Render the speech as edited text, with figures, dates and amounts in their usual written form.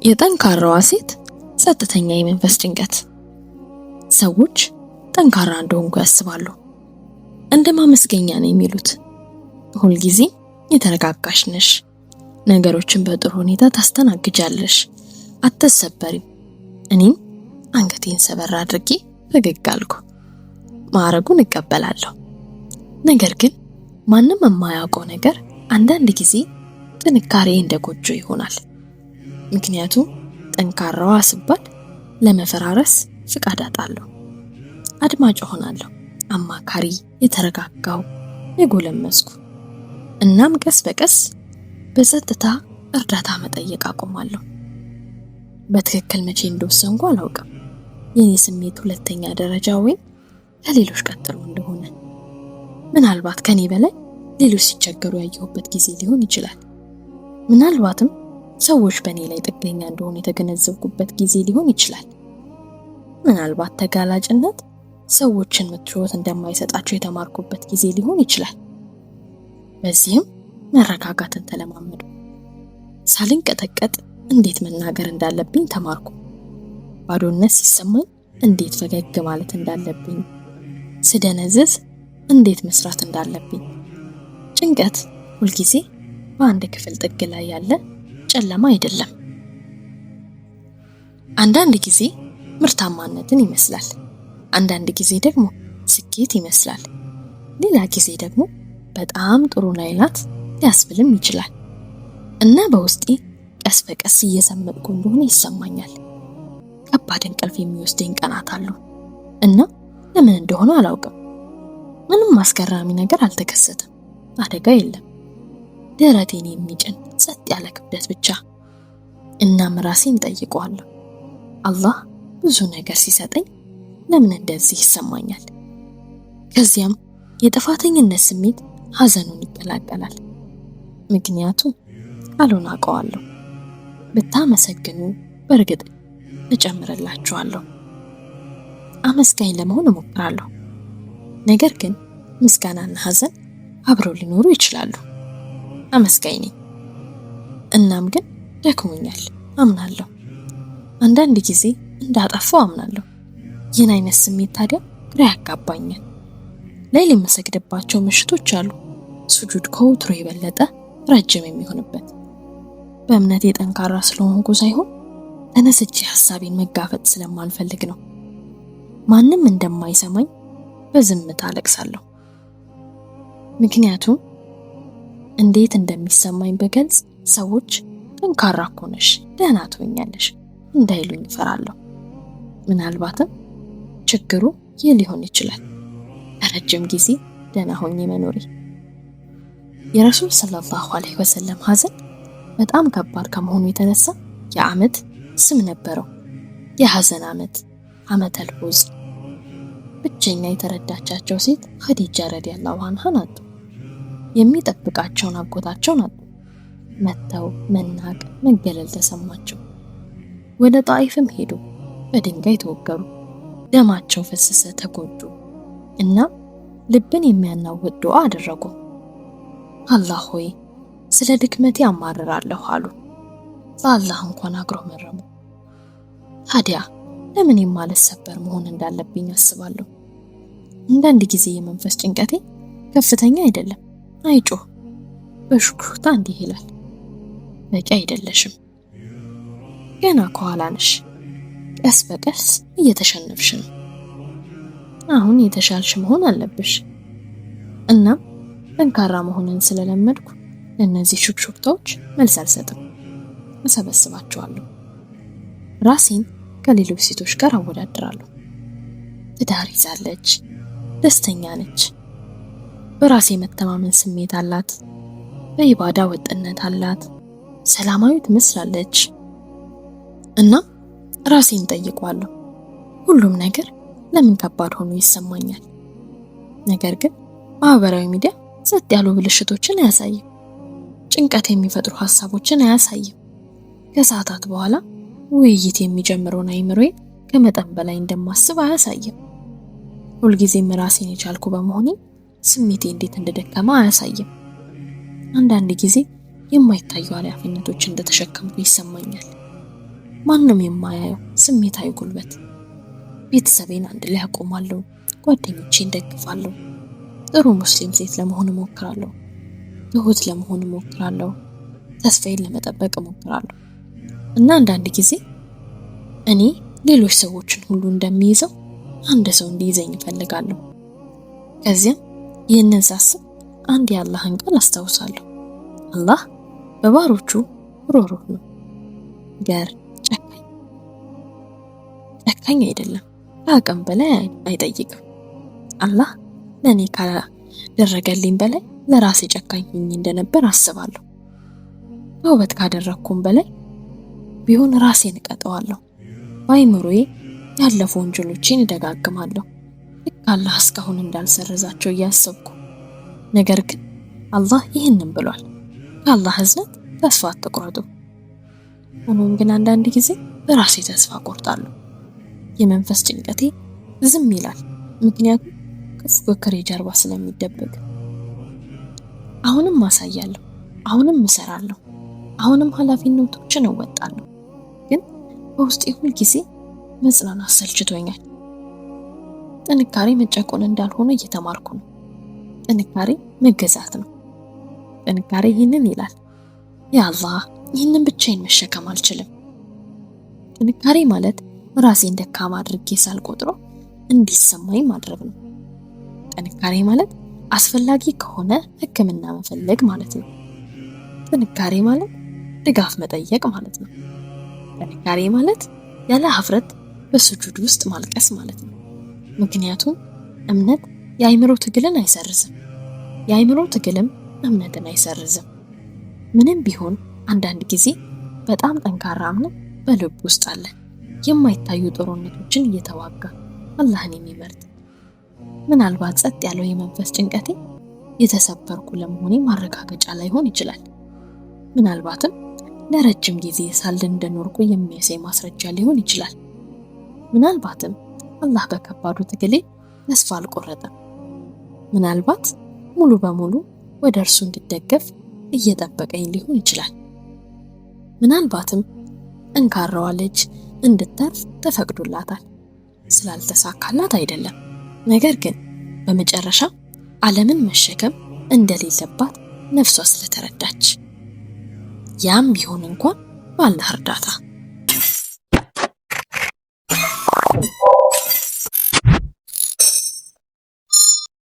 የጠንካራዋ ሴት ጸጥተኛ የመንፈስ ጭንቀት። ሰዎች ጠንካራ እንደሆንኩ ያስባሉ፣ እንደ ማመስገኛ ነው የሚሉት። ሁልጊዜ የተረጋጋሽ ነሽ፣ ነገሮችን በጥሩ ሁኔታ ታስተናግጃለሽ፣ አትሰበሪም። እኔም አንገቴን ሰበር አድርጌ ፈገግ አልኩ። ማዕረጉን እቀበላለሁ። ነገር ግን ማንም የማያውቀው ነገር አንዳንድ ጊዜ ጥንካሬ እንደ ጎጆ ይሆናል። ምክንያቱም ጠንካራዋ ስባል ለመፈራረስ ፍቃድ አጣለሁ። አድማጭ ሆናለሁ፣ አማካሪ፣ የተረጋጋው፣ የጎለመስኩ። እናም ቀስ በቀስ በጸጥታ እርዳታ መጠየቅ አቆማለሁ። በትክክል መቼ እንደወሰንኩ አላውቅም። የኔ ስሜት ሁለተኛ ደረጃ ወይም ከሌሎች ቀጥሎ እንደሆነ፣ ምናልባት ከኔ በላይ ሌሎች ሲቸገሩ ያየሁበት ጊዜ ሊሆን ይችላል። ምናልባትም ሰዎች በእኔ ላይ ጥገኛ እንደሆኑ የተገነዘብኩበት ጊዜ ሊሆን ይችላል። ምናልባት ተጋላጭነት ሰዎችን ምቾት እንደማይሰጣቸው የተማርኩበት ጊዜ ሊሆን ይችላል። በዚህም መረጋጋትን ተለማመዱ። ሳልንቀጠቀጥ እንዴት መናገር እንዳለብኝ ተማርኩ። ባዶነት ሲሰማኝ እንዴት ፈገግ ማለት እንዳለብኝ፣ ስደነዝዝ እንዴት መስራት እንዳለብኝ። ጭንቀት ሁልጊዜ በአንድ ክፍል ጥግ ላይ ያለ ጨለማ አይደለም። አንዳንድ ጊዜ ምርታማነትን ይመስላል፣ አንዳንድ ጊዜ ደግሞ ስኬት ይመስላል፣ ሌላ ጊዜ ደግሞ በጣም ጥሩ ናይላት ሊያስብልም ይችላል። እና በውስጤ ቀስ በቀስ እየሰመጥኩ እንደሆነ ይሰማኛል። ከባድ እንቅልፍ የሚወስደኝ ቀናት አሉ እና ለምን እንደሆነ አላውቅም። ምንም አስገራሚ ነገር አልተከሰተም፣ አደጋ የለም። ደረቴን የሚጭን ጸጥ ያለ ክብደት ብቻ። እናም ራሴን ጠይቀዋለሁ፣ አላህ ብዙ ነገር ሲሰጠኝ ለምን እንደዚህ ይሰማኛል? ከዚያም የጥፋተኝነት ስሜት ሐዘኑን ይቀላቀላል። ምክንያቱም ቃሉን አውቀዋለሁ፣ ብታመሰግኑ በእርግጥ እጨምርላችኋለሁ። አመስጋኝ ለመሆን እሞክራለሁ። ነገር ግን ምስጋናና ሐዘን አብረው ሊኖሩ ይችላሉ። አመስጋኝ ነኝ፣ እናም ግን ደክሞኛል አምናለሁ። አንዳንድ ጊዜ እንዳጠፋው አምናለሁ። ይህን አይነት ስሜት ታዲያ ግራ ያጋባኛል። ሌሊት የምሰግድባቸው ምሽቶች አሉ፣ ስጁድ ከወትሮ የበለጠ ረጅም የሚሆንበት። በእምነቴ ጠንካራ ስለሆንኩ ሳይሆን ተነስቼ ሐሳቤን መጋፈጥ ስለማልፈልግ ነው። ማንም እንደማይሰማኝ በዝምታ አለቅሳለሁ። ምክንያቱም እንዴት እንደሚሰማኝ በገልጽ ሰዎች ጠንካራ እኮ ነሽ፣ ደህና ትሆኛለሽ እንዳይሉኝ እፈራለሁ። ምናልባትም ችግሩ ይህ ሊሆን ይችላል፣ ለረጅም ጊዜ ደህና ሆኜ መኖሬ። የረሱል ሰለላሁ ዐለይሂ ወሰለም ሐዘን በጣም ከባድ ከመሆኑ የተነሳ የዓመት ስም ነበረው። የሐዘን ዓመት፣ ዓመተል ሁዝን። ብቸኛ የተረዳቻቸው ሴት ኸዲጃ ረዲየላሁ ዐንሃ ናት። የሚጠብቃቸውን አጎታቸውን አጡ። መተው መናቅ፣ መገለል ተሰማቸው። ወደ ጣኢፍም ሄዱ። በድንጋይ ተወገሩ፣ ደማቸው ፈሰሰ፣ ተጎዱ እና ልብን የሚያናውጥ ዱዓ አደረጉ። አላህ ሆይ ስለ ድክመቴ አማርራለሁ አሉ። በአላህ እንኳን አጉረመረሙ። ታዲያ ለምን የማልሰበር መሆን እንዳለብኝ አስባለሁ። አንዳንድ ጊዜ የመንፈስ ጭንቀቴ ከፍተኛ አይደለም፣ አይጮህ፣ በሹክሹክታ እንዲህ ይላል፣ በቂ አይደለሽም፣ ገና ከኋላ ነሽ፣ ቀስ በቀስ እየተሸነፍሽ ነው፣ አሁን የተሻልሽ መሆን አለብሽ። እናም ጠንካራ መሆንን ስለለመድኩ ለእነዚህ ሹክሹክታዎች መልስ አልሰጥም፣ እሰበስባቸዋለሁ። ራሴን ከሌሎች ሴቶች ጋር አወዳድራለሁ። ትዳር ይዛለች፣ ደስተኛ ነች፣ በራሴ መተማመን ስሜት አላት፣ በኢባዳ ወጥነት አላት፣ ሰላማዊ ትመስላለች። እና ራሴን ጠይቀዋለሁ፣ ሁሉም ነገር ለምን ከባድ ሆኖ ይሰማኛል? ነገር ግን ማህበራዊ ሚዲያ ጸጥ ያሉ ብልሽቶችን አያሳይም፣ ጭንቀት የሚፈጥሩ ሐሳቦችን አያሳይም። ከሰዓታት በኋላ ውይይት የሚጀምረውን አይምሮዬን ከመጠን በላይ እንደማስብ አያሳይም። ሁልጊዜም ራሴን የቻልኩ በመሆኔ ስሜቴ እንዴት እንደደከመ አያሳይም። አንዳንድ ጊዜ የማይታዩ ኃላፊነቶች እንደተሸከምኩ ይሰማኛል። ማንም የማያየው ስሜታዊ ጉልበት። ቤተሰቤን አንድ ላይ አቆማለሁ፣ ጓደኞቼን ደግፋለሁ፣ ጥሩ ሙስሊም ሴት ለመሆን እሞክራለሁ፣ ትሁት ለመሆን እሞክራለሁ፣ ተስፋዬን ለመጠበቅ እሞክራለሁ። እና አንዳንድ ጊዜ እኔ ሌሎች ሰዎችን ሁሉ እንደሚይዘው አንድ ሰው እንዲይዘኝ እፈልጋለሁ። ከዚያም ይህንን ሳስብ አንድ የአላህን ቃል አስታውሳለሁ። አላህ በባሮቹ ሩህሩህ ነው፣ ገር ጨካኝ አይደለም፣ ከአቅም በላይ አይጠይቅም። አላህ ለእኔ ካደረገልኝ በላይ ለራሴ ጨካኝ ሆኜ እንደነበር አስባለሁ። ተውበት ካደረኩም በላይ ቢሆን ራሴን እቀጠዋለሁ። በአይምሮዬ ያለፉ ወንጀሎቼን እደጋግማለሁ፣ ልክ አላህ እስካሁን እንዳልሰረዛቸው እያሰብኩ። ነገር ግን አላህ ይህንን ብሏል፣ ከአላህ እዝነት ተስፋ አትቁረጡ። ሆኖም ግን አንዳንድ ጊዜ በራሴ ተስፋ ቆርጣለሁ። የመንፈስ ጭንቀቴ ዝም ይላል፣ ምክንያቱም ከፉክክሬ ጀርባ ስለሚደበቅ። አሁንም አሳያለሁ፣ አሁንም እሰራለሁ፣ አሁንም ኃላፊነቶችን እወጣለሁ። ግን በውስጤ ሁል ጊዜ መጽናናት ሰልችቶኛል። ጥንካሬ መጨቆን እንዳልሆነ እየተማርኩ ነው። ጥንካሬ መገዛት ነው። ጥንካሬ ይህንን ይላል፣ ያ አላህ ይህንን ብቻዬን መሸከም አልችልም። ጥንካሬ ማለት ራሴን ደካማ አድርጌ ሳልቆጥረው እንዲሰማኝ ማድረግ ነው። ጥንካሬ ማለት አስፈላጊ ከሆነ ሕክምና መፈለግ ማለት ነው። ጥንካሬ ማለት ድጋፍ መጠየቅ ማለት ነው። ጥንካሬ ማለት ያለ ኀፍረት በስጁድ ውስጥ ማልቀስ ማለት ነው። ምክንያቱም እምነት የአይምሮ ትግልን አይሰርዝም፣ የአይምሮ ትግልም እምነትን አይሰርዝም። ምንም ቢሆን አንዳንድ ጊዜ በጣም ጠንካራ እምነት በልብ ውስጥ አለ፣ የማይታዩ ጦርነቶችን እየተዋጋ አላህን የሚመርጥ። ምናልባት ጸጥ ያለው የመንፈስ ጭንቀቴ የተሰበርኩ ለመሆኔ ማረጋገጫ ላይሆን ይችላል። ምናልባትም ለረጅም ጊዜ ሳልድን እንደኖርኩ የሚያሳይ ማስረጃ ሊሆን ይችላል። ምናልባትም አላህ በከባዱ ትግሌ ተስፋ አልቆረጠም። ምናልባት ሙሉ በሙሉ ወደ እርሱ እንድደገፍ እየጠበቀኝ ሊሆን ይችላል። ምናልባትም ጠንካራዋ ልጅ እንድታርፍ ተፈቅዶላታል። ስላልተሳካላት አይደለም፣ ነገር ግን በመጨረሻ ዓለምን መሸከም እንደሌለባት ነፍሷ ስለተረዳች። ያም ቢሆን እንኳን በአላህ እርዳታ